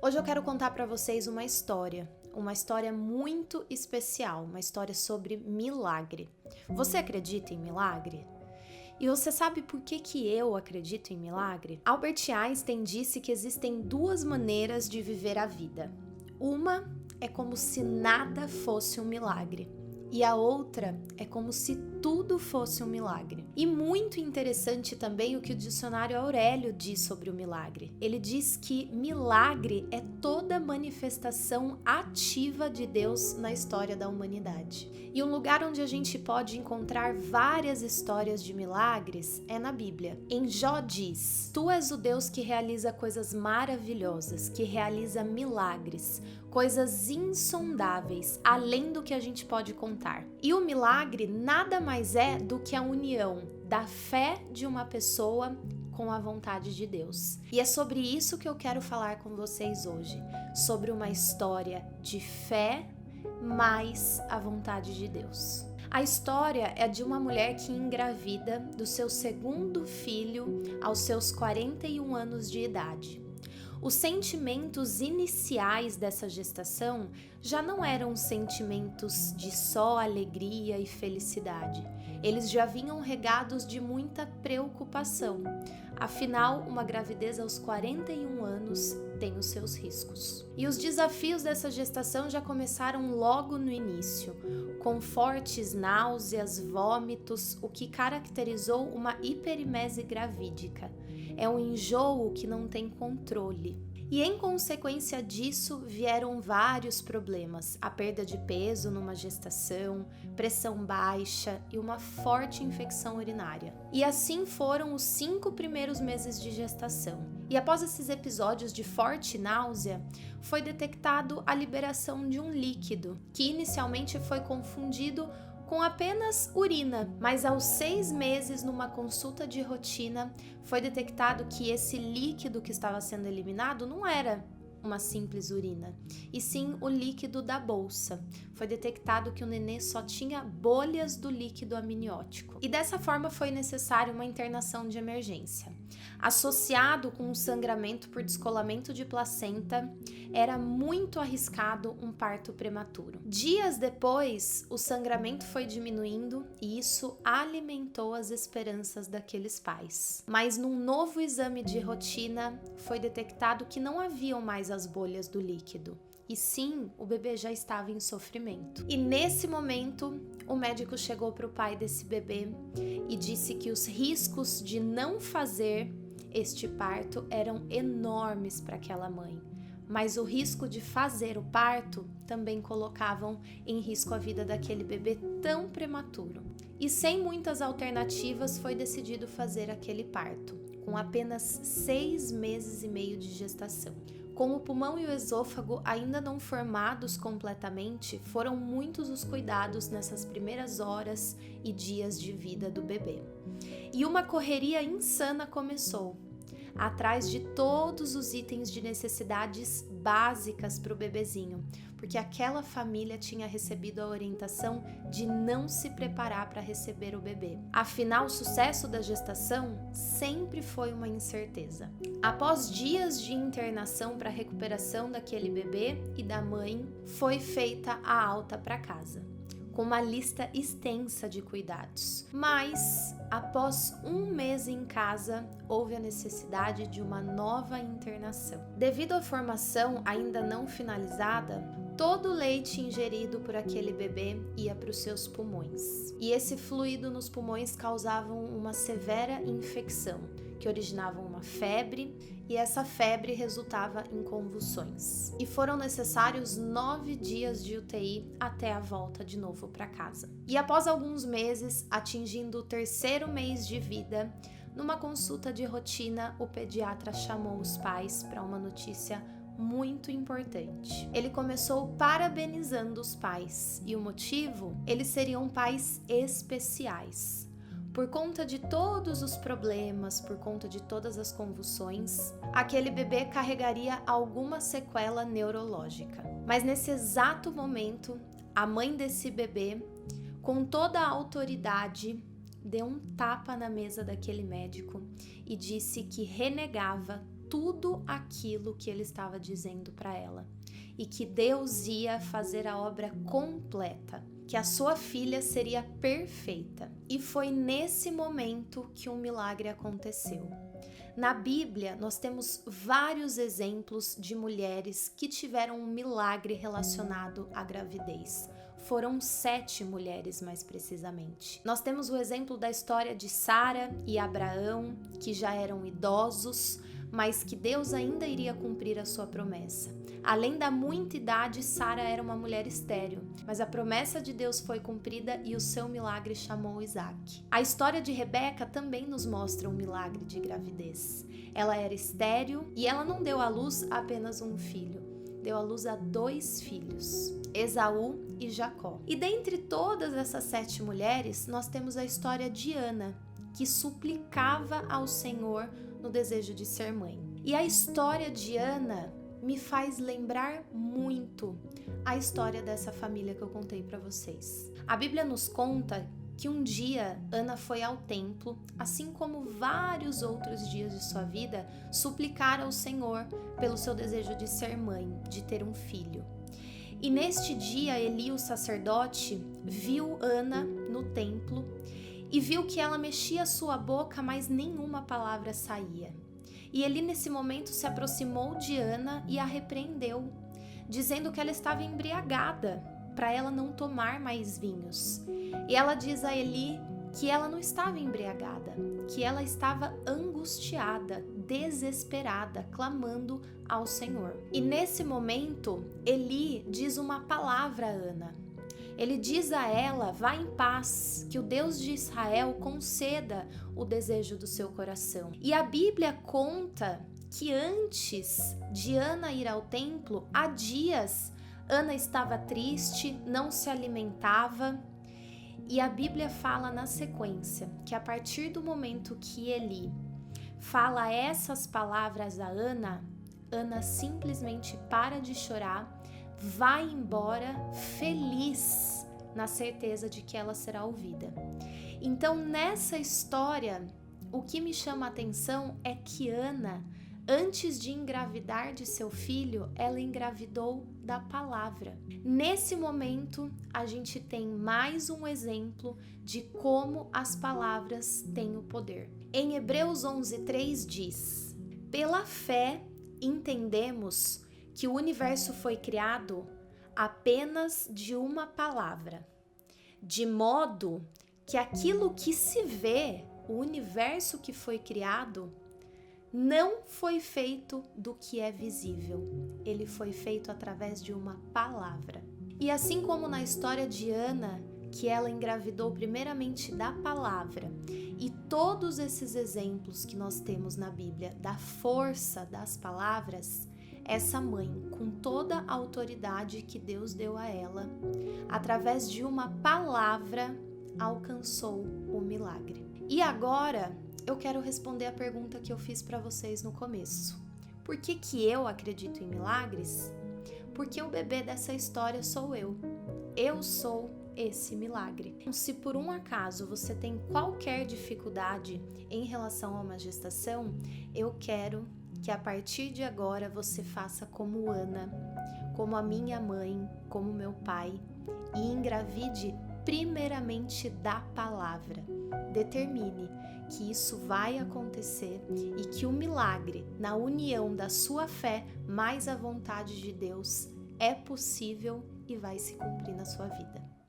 Hoje eu quero contar para vocês uma história muito especial, uma história sobre milagre. Você acredita em milagre? E você sabe por que eu acredito em milagre? Albert Einstein disse que existem duas maneiras de viver a vida. Uma é como se nada fosse um milagre. E a outra é como se tudo fosse um milagre. E muito interessante também o que o dicionário Aurélio diz sobre o milagre. Ele diz que milagre é toda manifestação ativa de Deus na história da humanidade. E um lugar onde a gente pode encontrar várias histórias de milagres é na Bíblia. Em Jó diz: Tu és o Deus que realiza coisas maravilhosas, que realiza milagres, coisas insondáveis, além do que a gente pode contar. E o milagre nada mais é do que a união da fé de uma pessoa com a vontade de Deus. E é sobre isso que eu quero falar com vocês hoje, sobre uma história de fé mais a vontade de Deus. A história é de uma mulher que engravida do seu segundo filho aos seus 41 anos de idade. Os sentimentos iniciais dessa gestação já não eram sentimentos de só alegria e felicidade. Eles já vinham regados de muita preocupação. Afinal, uma gravidez aos 41 anos tem os seus riscos. E os desafios dessa gestação já começaram logo no início, com fortes náuseas, vômitos, o que caracterizou uma hiperimese gravídica. É um enjoo que não tem controle. E em consequência disso vieram vários problemas, a perda de peso numa gestação, pressão baixa e uma forte infecção urinária. E assim foram os 5 primeiros meses de gestação. E após esses episódios de forte náusea, foi detectado a liberação de um líquido, que inicialmente foi confundido com apenas urina, mas aos 6 meses, numa consulta de rotina, foi detectado que esse líquido que estava sendo eliminado não era uma simples urina, e sim o líquido da bolsa. Foi detectado que o nenê só tinha bolhas do líquido amniótico. E dessa forma foi necessária uma internação de emergência. Associado com um sangramento por descolamento de placenta, era muito arriscado um parto prematuro. Dias depois, o sangramento foi diminuindo e isso alimentou as esperanças daqueles pais. Mas num novo exame de rotina, foi detectado que não haviam mais as bolhas do líquido. E sim, o bebê já estava em sofrimento. E nesse momento, o médico chegou para o pai desse bebê e disse que os riscos de não fazer este parto eram enormes para aquela mãe. Mas o risco de fazer o parto também colocavam em risco a vida daquele bebê tão prematuro. E sem muitas alternativas, foi decidido fazer aquele parto, com apenas 6 meses e meio de gestação. Com o pulmão e o esôfago ainda não formados completamente, foram muitos os cuidados nessas primeiras horas e dias de vida do bebê. E uma correria insana começou, atrás de todos os itens de necessidades básicas para o bebezinho, porque aquela família tinha recebido a orientação de não se preparar para receber o bebê. Afinal, o sucesso da gestação sempre foi uma incerteza. Após dias de internação para a recuperação daquele bebê e da mãe, foi feita a alta para casa, com uma lista extensa de cuidados. Mas, após 1 mês em casa, houve a necessidade de uma nova internação. Devido à formação ainda não finalizada, todo o leite ingerido por aquele bebê ia para os seus pulmões. E esse fluido nos pulmões causava uma severa infecção, que originava uma febre, e essa febre resultava em convulsões. E foram necessários 9 dias de UTI até a volta de novo para casa. E após alguns meses, atingindo o 3º mês de vida, numa consulta de rotina, o pediatra chamou os pais para uma notícia muito importante. Ele começou parabenizando os pais, e o motivo? Eles seriam pais especiais. Por conta de todos os problemas, por conta de todas as convulsões, aquele bebê carregaria alguma sequela neurológica. Mas nesse exato momento, a mãe desse bebê, com toda a autoridade, deu um tapa na mesa daquele médico e disse que renegava tudo aquilo que ele estava dizendo para ela e que Deus ia fazer a obra completa, que a sua filha seria perfeita. E foi nesse momento que um milagre aconteceu. Na Bíblia, nós temos vários exemplos de mulheres que tiveram um milagre relacionado à gravidez. Foram 7 mulheres, mais precisamente. Nós temos o exemplo da história de Sara e Abraão, que já eram idosos, mas que Deus ainda iria cumprir a sua promessa. Além da muita idade, Sara era uma mulher estéril, mas a promessa de Deus foi cumprida e o seu milagre chamou Isaac. A história de Rebeca também nos mostra um milagre de gravidez. Ela era estéril e ela não deu à luz apenas um filho, deu à luz a 2 filhos, Esaú e Jacó. E dentre todas essas 7 mulheres, nós temos a história de Ana, que suplicava ao Senhor no desejo de ser mãe. E a história de Ana me faz lembrar muito a história dessa família que eu contei para vocês. A Bíblia nos conta que um dia Ana foi ao templo, assim como vários outros dias de sua vida, suplicar ao Senhor pelo seu desejo de ser mãe, de ter um filho. E neste dia, Eli, o sacerdote, viu Ana no templo e viu que ela mexia sua boca, mas nenhuma palavra saía. E Eli, nesse momento, se aproximou de Ana e a repreendeu, dizendo que ela estava embriagada, para ela não tomar mais vinhos. E ela diz a Eli que ela não estava embriagada, que ela estava angustiada, desesperada, clamando ao Senhor. E nesse momento, Eli diz uma palavra a Ana. Ele diz a ela: vá em paz, que o Deus de Israel conceda o desejo do seu coração. E a Bíblia conta que antes de Ana ir ao templo, há dias, Ana estava triste, não se alimentava. E a Bíblia fala na sequência que a partir do momento que Eli fala essas palavras a Ana, Ana simplesmente para de chorar, vai embora feliz, na certeza de que ela será ouvida. Então, nessa história, o que me chama a atenção é que Ana, antes de engravidar de seu filho, ela engravidou da palavra. Nesse momento, a gente tem mais um exemplo de como as palavras têm o poder. Em Hebreus 11:3 diz: pela fé entendemos que o universo foi criado apenas de uma palavra, de modo que aquilo que se vê, o universo que foi criado, não foi feito do que é visível. Ele foi feito através de uma palavra. E assim como na história de Ana, que ela engravidou primeiramente da palavra, e todos esses exemplos que nós temos na Bíblia da força das palavras, essa mãe, com toda a autoridade que Deus deu a ela, através de uma palavra, alcançou o milagre. E agora, eu quero responder a pergunta que eu fiz para vocês no começo. Por que que eu acredito em milagres? Porque o bebê dessa história sou eu. Eu sou esse milagre. Se por um acaso você tem qualquer dificuldade em relação a uma gestação, eu quero que a partir de agora você faça como Ana, como a minha mãe, como meu pai, e engravide primeiramente da palavra. Determine que isso vai acontecer e que o milagre, na união da sua fé mais a vontade de Deus, é possível e vai se cumprir na sua vida.